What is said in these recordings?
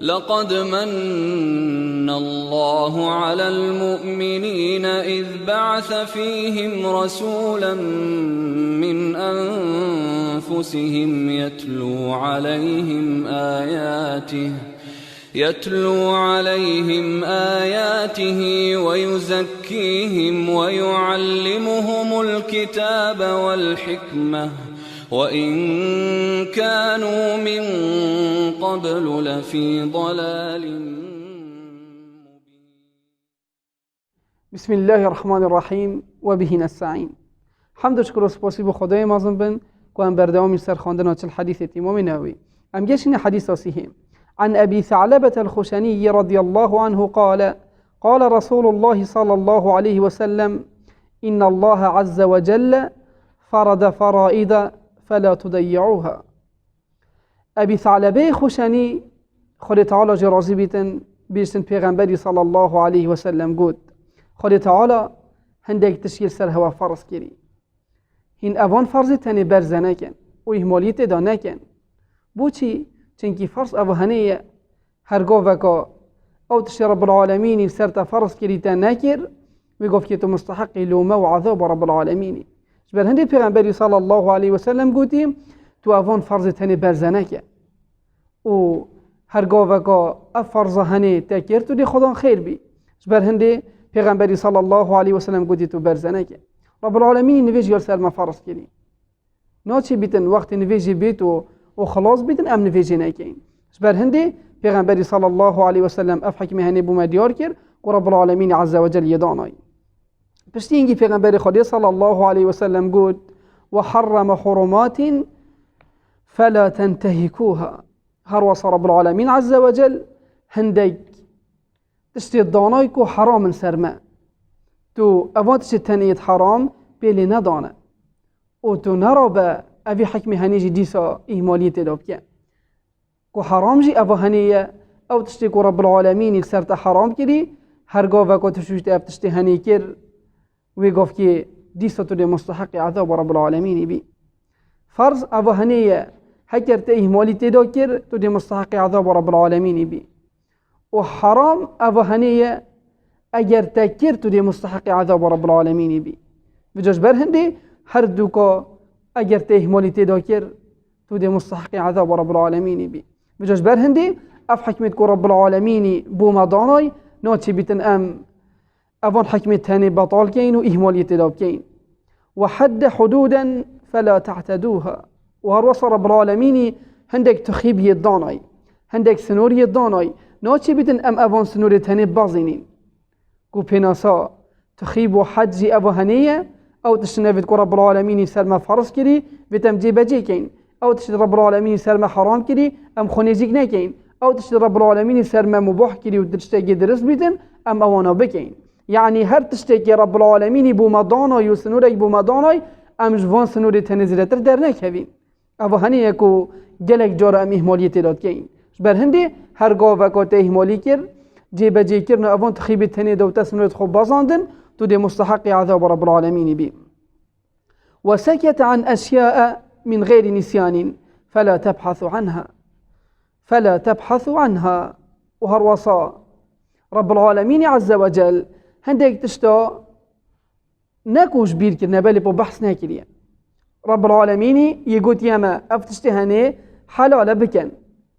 لقد من الله على المؤمنين إذ بعث فيهم رسولا من أنفسهم يتلو عليهم آياته ويزكيهم ويعلمهم الكتاب والحكمة وإن كانوا من قبل لفي ضلال مبين. بسم الله الرحمن الرحیم و به نستعین. حمد و شکر و سپاسی به خدای مازن بن که ام بردوامی سرخواندن چل حدیث امام نووی. ام گشین حدیث صحیح عن أبي ثعلبة الخشني رضي الله عنه قال قال رسول الله صلى الله عليه وسلم إن الله عز وجل فرض فرائض فلا تضيعوها. أبي ثعلبة خشني خود تعالى جرازي بيتن بيشتن پیغمبری صلى الله عليه وسلم قد خود تعالى هندك تشكيل سر هوا فرض كري هين اوان فرض تاني برزه نكن و اهماليت دا نكن بوچي چنکی فرض اوهانه هرگاه وکا او تشتی رب العالمینی سر تا فرض کری تا نکر میگفت که تو مستحق لومه و عذاب رب العالمینی. جبر هندی پیغمبری صلی الله علیه و سلم گوتیم تو اوان فرض تنی برزنه که و هرگاه وکا افرض هنه تکر تو دی خدا خیر بی. جبر هندی پیغمبری صلی الله علیه و سلم گوتی تو برزنه که رب العالمینی نویج یال سر ما فرض کری ناچی بیتن وقت نویجی بیتو و خلاص بیدن ام نویجی نکین. جبر هندی پیغمبری صلی الله علیه و سلم اف حکمه هنی بوم دیار کرد و رب العالمین عز و جل یدانای. پشتی اینگی پیغمبری خدا صلی الله علیه و سلم گفت و حرم حرمات فلا تنتهكوها. هر وصى رب العالمین عز و جل هندک تشتی دانای کو حرام سرما تو اواتش تنیت حرام بیلی ندانه و تو نرا به اوی حکم هنیجی دیسا اهمالیت داب که کو حرام جی اوه هنیه او تشتی کو رب العالمین یک سرت حرام کری هرگاه وکا تشوشت اب تشتی هنی کر وی گفت که دیسا تو دی مستحق عذاب رب العالمین بی. فرض اوه هنیه هکر تا اهمالیت داب کر تو دی مستحق عذاب رب العالمین بی و حرام اوه هنیه اگر تکر تو دی مستحق عذاب رب العالمین بی. بجاش بر هندی هر دوکا اگر ته اهمالی تدا کر تو دی مستحق عذاب رب العالمین بی. بجاش بر هندی اف حکمت کو رب العالمین بو مدانای ناچی بیتن ام اوان حکمت تانی بطال کین و اهمالی تدا کین و حد حدودا فلا تعتدوها. و هر وصى رب العالمین هندک تخیب یدانای هندک سنور یدانای ناچی بیتن ام اوان سنور تانی بازینین کو پیناسا تخیب و حد جی اوهانیه او تشنفت کو رب العالمین سلم فرض کری ویتم جی بجی کین او تشد رب العالمین سلم حرام کری ام خونیزیک نکین او تشد رب العالمین سلم مباح کری و تشتاقی درست بیتن ام اوانا بکین. یعنی هر تشتاقی رب العالمین بو مدانای و سنوری بو مدانای ام جوان سنوری تنزیلتر در نکوین او هنیه کو گلک جار ام اهمالیت داد کین. بر هندی هرگاه وکات اهمالی کر جی بجی کرن اوان تخیب تنی دوتا سنوریت خوب بازاندن تو دي مستحق عذاب رب العالمين بي. وسكت عن أشياء من غير نسيان فلا تبحثوا عنها وهر وصى رب العالمين عز وجل هندك تشتا نكوش بير كرنا بالي بو بحث ناكريا رب العالمين يقول ياما افتشتهاني حلال بكن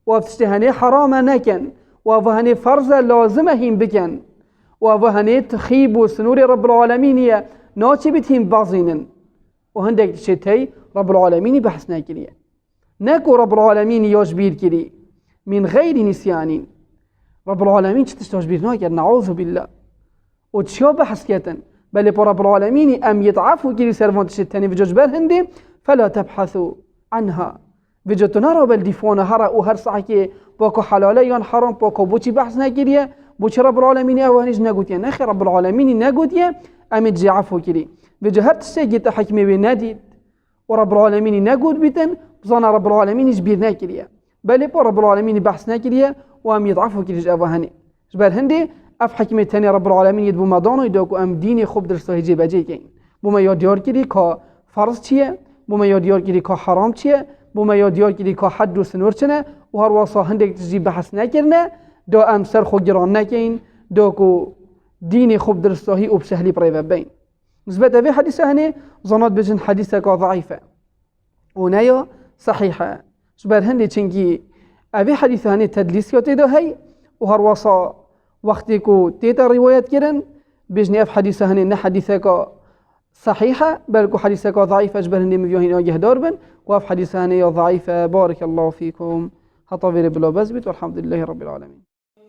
وافتشتهاني حرام نكن وافهاني فرض لازمهم بكن وهني تخيب وسنور رب العالمين ناتي بتهم بازينن وهندك شتي رب العالمين بحثنا كريه نكو رب العالمين يجبير كري من غير نسيان رب العالمين تستجبير ناكر نعوذ بالله وتشيو بحث كتن بل رب العالمين ام يضعفوا كري سرفانت شتاني بججبر هندي فلا تبحثوا عنها بجتنا رب الدفون هرا وهر صحكي باكو حلاله يان حرام باكو بوچي بحثنا كريه بوچ رب العالمين اوهنيج نگوتيه نخي رب العالمين نگوتيه ام جعفو كري بجهرت سيجي تحكمي بناديد ورب العالمين نگوت بيتن بزانا رب العالمين جبير ناكريه بل رب العالمين بحث ناكريه وام يضعفو كري اوهني جبر هندي اف حكمه تاني رب العالمين يد بو مدانو يدوكو ام ديني خوب درسو هجي بجي كين بوما ياد يار كري كا فرض چيه بوما ياد يار كري كا حرام چيه بوما یا دیار کردی که حد و سنور چنه و هر واسا هندک تجی بحث نکرنه دا ام سر خو گران نکین دا کو دین خوب درستاهی و بسهلی برای بین نسبت به حدیث هنه زنات بجن حدیث که ضعیفه و نیا صحیحه سبر هندی چنگی اوی حدیث هنه تدلیسیات دا هی و هر واسا وقتی کو تیتا روایت کردن بجن اف حدیث هنه نه حدیث که صحيحة بل حديثك ضعيفة أجبر هندي مبيوهين أجه داربن وأف حديث هني ضعيفة. بارك الله فيكم هطفير بلا بزبت والحمد لله رب العالمين.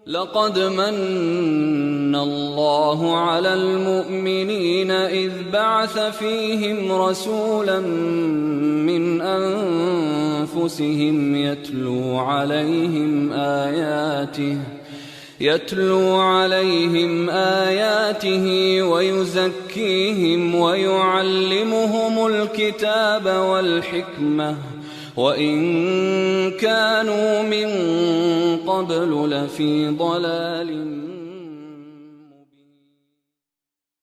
لقد من الله على المؤمنين إذ بعث فيهم رسولا من أنفسهم يتلو عليهم آياته ويزكيهم ويعلمهم الكتاب والحكمة وإن كانوا من قبل لفي ضلال